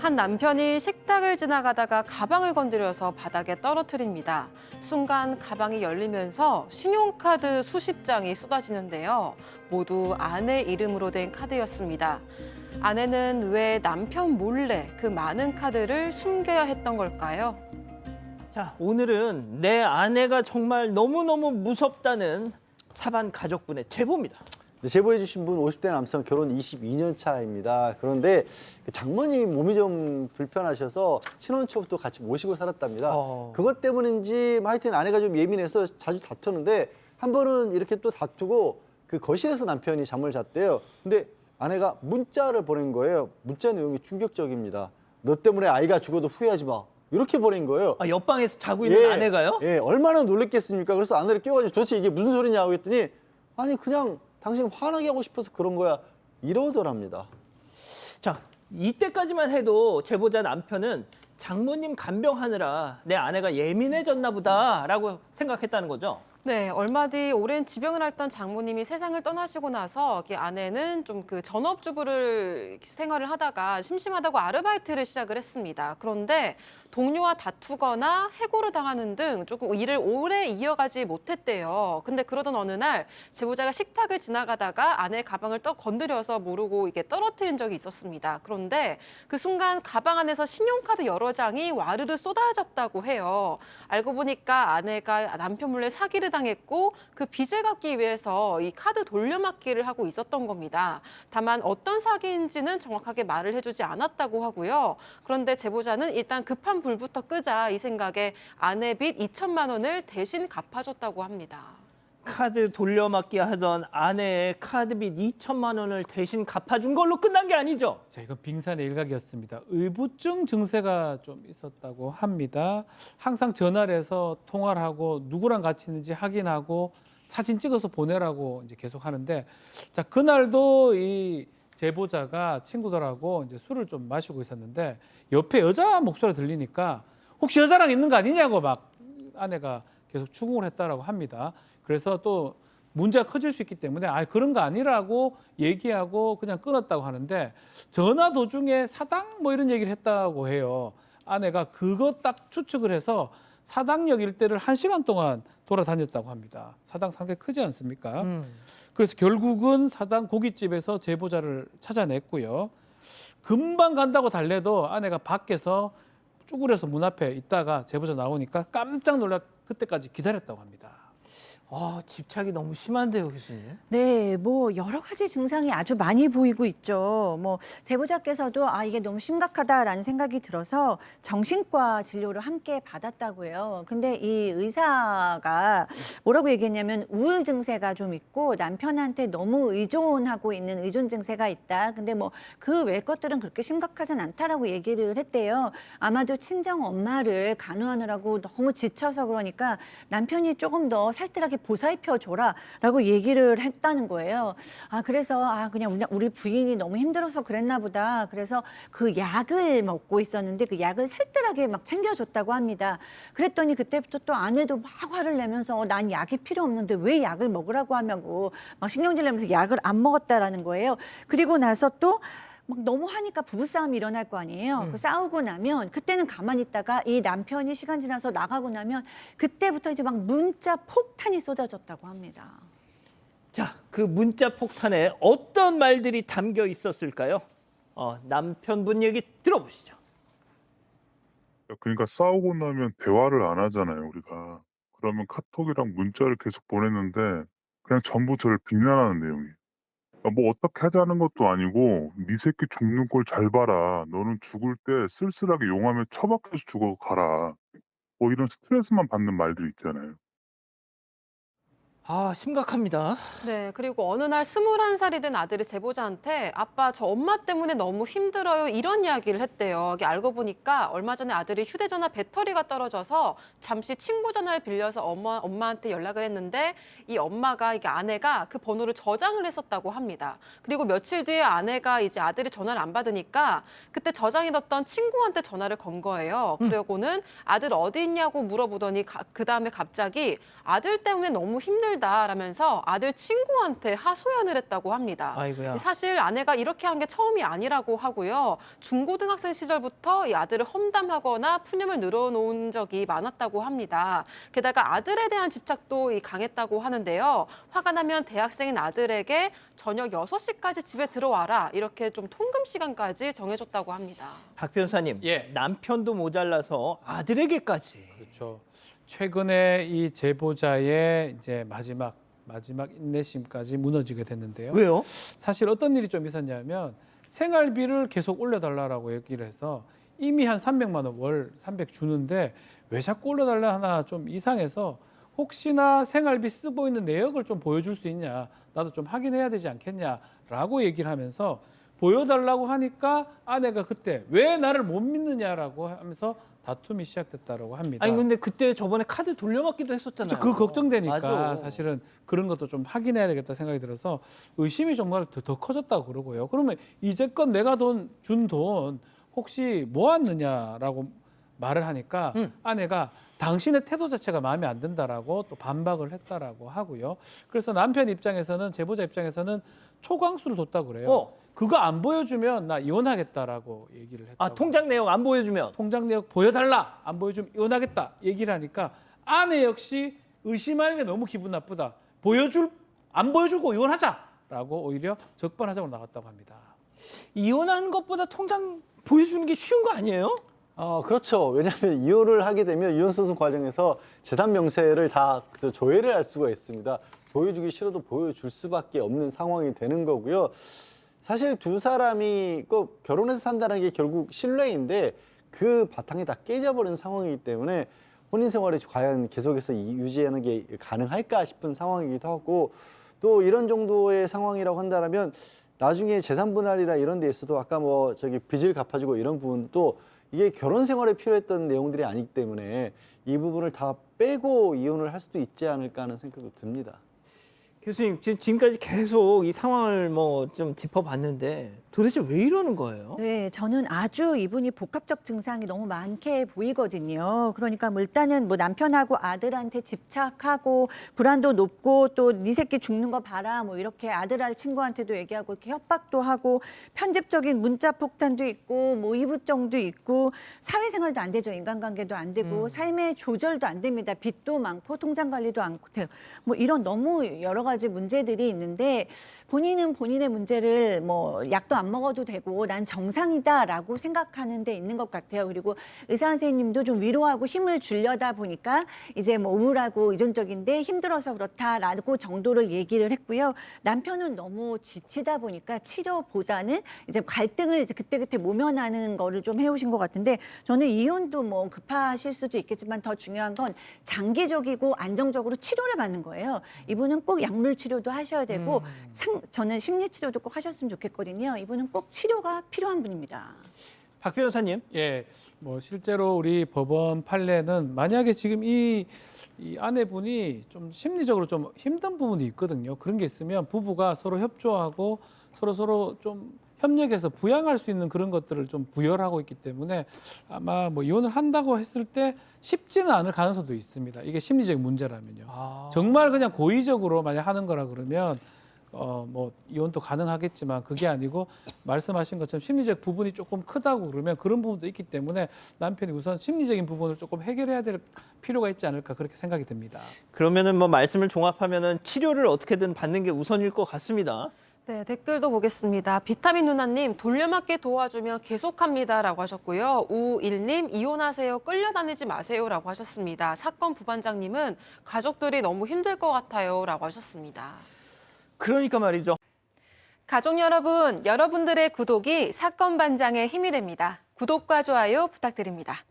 한 남편이 식탁을 지나가다가 가방을 건드려서 바닥에 떨어뜨립니다. 순간 가방이 열리면서 신용카드 수십 장이 쏟아지는데요. 모두 아내 이름으로 된 카드였습니다. 아내는 왜 남편 몰래 그 많은 카드를 숨겨야 했던 걸까요? 자, 오늘은 내 아내가 정말 너무너무 무섭다는 사반 가족분의 제보입니다. 제보해 주신 분 50대 남성 결혼 22년 차입니다. 그런데 장모님 몸이 좀 불편하셔서 신혼 초부터 같이 모시고 살았답니다. 그것 때문인지 하여튼 아내가 좀 예민해서 자주 다투는데 한 번은 이렇게 또 다투고 그 거실에서 남편이 잠을 잤대요. 근데 아내가 문자를 보낸 거예요. 문자 내용이 충격적입니다. 너 때문에 아이가 죽어도 후회하지 마. 이렇게 보낸 거예요. 아, 옆방에서 자고 있는 아내가요? 예, 얼마나 놀랬겠습니까? 그래서 아내를 깨워가지고 도대체 이게 무슨 소리냐고 했더니 아니 그냥 당신 화나게 하고 싶어서 그런 거야 이러더랍니다. 자, 이때까지만 해도 제보자 남편은 장모님 간병하느라 내 아내가 예민해졌나 보다라고 생각했다는 거죠. 네, 얼마 뒤 오랜 지병을 앓던 장모님이 세상을 떠나시고 나서 아내는 좀 그 전업주부를 생활을 하다가 심심하다고 아르바이트를 시작을 했습니다. 그런데 동료와 다투거나 해고를 당하는 등 조금 일을 오래 이어가지 못했대요. 근데 그러던 어느 날 제보자가 식탁을 지나가다가 아내의 가방을 건드려서 모르고 이게 떨어뜨린 적이 있었습니다. 그런데 그 순간 가방 안에서 신용카드 여러 장이 와르르 쏟아졌다고 해요. 알고 보니까 아내가 남편 몰래 사기를 당했고 그 빚을 갚기 위해서 이 카드 돌려막기를 하고 있었던 겁니다. 다만 어떤 사기인지는 정확하게 말을 해주지 않았다고 하고요. 그런데 제보자는 일단 급한 불부터 끄자 이 생각에 아내 빚 2천만 원을 대신 갚아줬다고 합니다. 카드 돌려막기 하던 아내의 카드빚 2천만 원을 대신 갚아준 걸로 끝난 게 아니죠? 자, 이건 빙산의 일각이었습니다. 의부증 증세가 좀 있었다고 합니다. 항상 전화를 해서 통화를 하고 누구랑 같이 있는지 확인하고 사진 찍어서 보내라고 이제 계속 하는데, 자, 그날도 이 제보자가 친구들하고 이제 술을 좀 마시고 있었는데 옆에 여자 목소리가 들리니까 혹시 여자랑 있는 거 아니냐고 막 아내가 계속 추궁을 했다라고 합니다. 그래서 또 문제가 커질 수 있기 때문에 그런 거 아니라고 얘기하고 그냥 끊었다고 하는데 전화 도중에 사당 뭐 이런 얘기를 했다고 해요. 아내가 그거 딱 추측을 해서 사당역 일대를 1시간 동안 돌아다녔다고 합니다. 사당 상당히 크지 않습니까? 그래서 결국은 사당 고깃집에서 제보자를 찾아냈고요. 금방 간다고 달래도 아내가 밖에서 쭈그려서 문 앞에 있다가 제보자 나오니까 깜짝 놀라 그때까지 기다렸다고 합니다. 집착이 너무 심한데요, 교수님. 네, 뭐 여러 가지 증상이 아주 많이 보이고 있죠. 뭐 제보자께서도 이게 너무 심각하다라는 생각이 들어서 정신과 진료를 함께 받았다고요. 근데 이 의사가 뭐라고 얘기했냐면 우울 증세가 좀 있고 남편한테 너무 의존하고 있는 의존 증세가 있다. 근데 뭐 그 외 것들은 그렇게 심각하진 않다라고 얘기를 했대요. 아마도 친정 엄마를 간호하느라고 너무 지쳐서 그러니까 남편이 조금 더 살뜰하게 보살펴줘라라고 얘기를 했다는 거예요. 그래서 그냥 우리 부인이 너무 힘들어서 그랬나 보다. 그래서 그 약을 먹고 있었는데 그 약을 살뜰하게 막 챙겨줬다고 합니다. 그랬더니 그때부터 또 아내도 막 화를 내면서 난 약이 필요 없는데 왜 약을 먹으라고 하냐고 막 신경질 내면서 약을 안 먹었다라는 거예요. 그리고 나서 또 막 너무 하니까 부부싸움이 일어날 거 아니에요. 그 싸우고 나면 그때는 가만히 있다가 이 남편이 시간 지나서 나가고 나면 그때부터 이제 막 문자 폭탄이 쏟아졌다고 합니다. 자, 그 문자 폭탄에 어떤 말들이 담겨 있었을까요? 남편분 얘기 들어보시죠. 그러니까 싸우고 나면 대화를 안 하잖아요, 우리가. 그러면 카톡이랑 문자를 계속 보냈는데 그냥 전부 저를 비난하는 내용이에요. 뭐 어떻게 하자는 것도 아니고 네 새끼 죽는 꼴 잘 봐라. 너는 죽을 때 쓸쓸하게 용암에 처박혀서 죽어가라. 뭐 이런 스트레스만 받는 말들 있잖아요. 심각합니다. 네, 그리고 어느 날 21살이 된 아들이 제보자한테 아빠 저 엄마 때문에 너무 힘들어요 이런 이야기를 했대요. 이게 알고 보니까 얼마 전에 아들이 휴대전화 배터리가 떨어져서 잠시 친구 전화를 빌려서 엄마한테 연락을 했는데 이 엄마가 이게 아내가 그 번호를 저장을 했었다고 합니다. 그리고 며칠 뒤에 아내가 이제 아들이 전화를 안 받으니까 그때 저장해뒀던 친구한테 전화를 건 거예요. 그러고는 아들 어디 있냐고 물어보더니 그 다음에 갑자기 아들 때문에 너무 힘들다. 사실이다라면서 아들 친구한테 하소연을 했다고 합니다. 아이고야. 사실 아내가 이렇게 한 게 처음이 아니라고 하고요. 중고등학생 시절부터 이 아들을 험담하거나 푸념을 늘어놓은 적이 많았다고 합니다. 게다가 아들에 대한 집착도 강했다고 하는데요. 화가 나면 대학생인 아들에게 저녁 6시까지 집에 들어와라 이렇게 좀 통금 시간까지 정해줬다고 합니다. 박 변호사님, 예. 남편도 모자라서 아들에게까지. 그렇죠. 최근에 이 제보자의 이제 마지막 인내심까지 무너지게 됐는데요. 왜요? 사실 어떤 일이 좀 있었냐면 생활비를 계속 올려달라고 얘기를 해서 이미 한 300만 원 월 300 주는데 왜 자꾸 올려달라 하나 좀 이상해서 혹시나 생활비 쓰고 있는 내역을 좀 보여줄 수 있냐, 나도 좀 확인해야 되지 않겠냐라고 얘기를 하면서 보여달라고 하니까 아내가 그때 왜 나를 못 믿느냐라고 하면서 다툼이 시작됐다고 합니다. 아니 근데 그때 저번에 카드 돌려막기도 했었잖아요. 그 걱정되니까 맞아. 사실은 그런 것도 좀 확인해야 되겠다 생각이 들어서 의심이 정말 더 커졌다고 그러고요. 그러면 이제껏 내가 준 돈 혹시 모았느냐라고 말을 하니까 아내가 당신의 태도 자체가 마음에 안 든다라고 또 반박을 했다라고 하고요. 그래서 남편 입장에서는 제보자 입장에서는 초강수를 뒀다고 그래요. 그거 안 보여주면 나 이혼하겠다라고 얘기를 했다고. 아 통장 내역 안 보여주면. 통장 내역 보여달라. 안 보여주면 이혼하겠다. 얘기를 하니까 아내 역시 의심하는 게 너무 기분 나쁘다. 안 보여주고 이혼하자라고 오히려 적반하장으로 나갔다고 합니다. 이혼하는 것보다 통장 보여주는 게 쉬운 거 아니에요? 그렇죠. 왜냐하면 이혼을 하게 되면 이혼 소송 과정에서 재산 명세를 다 조회를 할 수가 있습니다. 보여주기 싫어도 보여줄 수밖에 없는 상황이 되는 거고요. 사실 두 사람이 꼭 결혼해서 산다는 게 결국 신뢰인데 그 바탕이 다 깨져버린 상황이기 때문에 혼인 생활을 과연 계속해서 유지하는 게 가능할까 싶은 상황이기도 하고 또 이런 정도의 상황이라고 한다면 나중에 재산 분할이나 이런 데 있어도 아까 빚을 갚아주고 이런 부분도 이게 결혼 생활에 필요했던 내용들이 아니기 때문에 이 부분을 다 빼고 이혼을 할 수도 있지 않을까 하는 생각도 듭니다. 교수님 지금까지 계속 이 상황을 좀 짚어봤는데 도대체 왜 이러는 거예요? 네, 저는 아주 이분이 복합적 증상이 너무 많게 보이거든요. 그러니까 일단은 남편하고 아들한테 집착하고 불안도 높고 또 네 새끼 죽는 거 봐라 이렇게 아들 친구한테도 얘기하고 이렇게 협박도 하고 편집적인 문자 폭탄도 있고 이부정도 있고 사회생활도 안 되죠. 인간관계도 안 되고 삶의 조절도 안 됩니다. 빚도 많고 통장 관리도 않고 이런 너무 여러 가지 문제들이 있는데 본인은 본인의 문제를 약도 안 먹어도 되고 난 정상이다라고 생각하는 데 있는 것 같아요. 그리고 의사 선생님도 좀 위로하고 힘을 주려다 보니까 이제 우울하고 의존적인데 힘들어서 그렇다라고 정도를 얘기를 했고요. 남편은 너무 지치다 보니까 치료보다는 이제 갈등을 그때그때 모면하는 거를 좀 해오신 것 같은데 저는 이혼도 급하실 수도 있겠지만 더 중요한 건 장기적이고 안정적으로 치료를 받는 거예요. 이분은 꼭 약물 치료도 하셔야 되고 저는 심리 치료도 꼭 하셨으면 좋겠거든요. 이분은 꼭 치료가 필요한 분입니다. 박 변호사님. 예, 실제로 우리 법원 판례는 만약에 지금 이 아내분이 좀 심리적으로 좀 힘든 부분이 있거든요. 그런 게 있으면 부부가 서로 협조하고 서로 좀 협력해서 부양할 수 있는 그런 것들을 좀 부여하고 있기 때문에 아마 이혼을 한다고 했을 때 쉽지는 않을 가능성도 있습니다. 이게 심리적인 문제라면요. 정말 그냥 고의적으로 만약 하는 거라 그러면 이혼도 가능하겠지만 그게 아니고 말씀하신 것처럼 심리적 부분이 조금 크다고 그러면 그런 부분도 있기 때문에 남편이 우선 심리적인 부분을 조금 해결해야 될 필요가 있지 않을까 그렇게 생각이 듭니다. 그러면은 말씀을 종합하면은 치료를 어떻게든 받는 게 우선일 것 같습니다. 네, 댓글도 보겠습니다. 비타민 누나님, 돌려막기 도와주면 계속합니다라고 하셨고요. 우일님, 이혼하세요, 끌려다니지 마세요라고 하셨습니다. 사건 부반장님은 가족들이 너무 힘들 것 같아요라고 하셨습니다. 그러니까 말이죠. 가족 여러분, 여러분들의 구독이 사건 반장의 힘이 됩니다. 구독과 좋아요 부탁드립니다.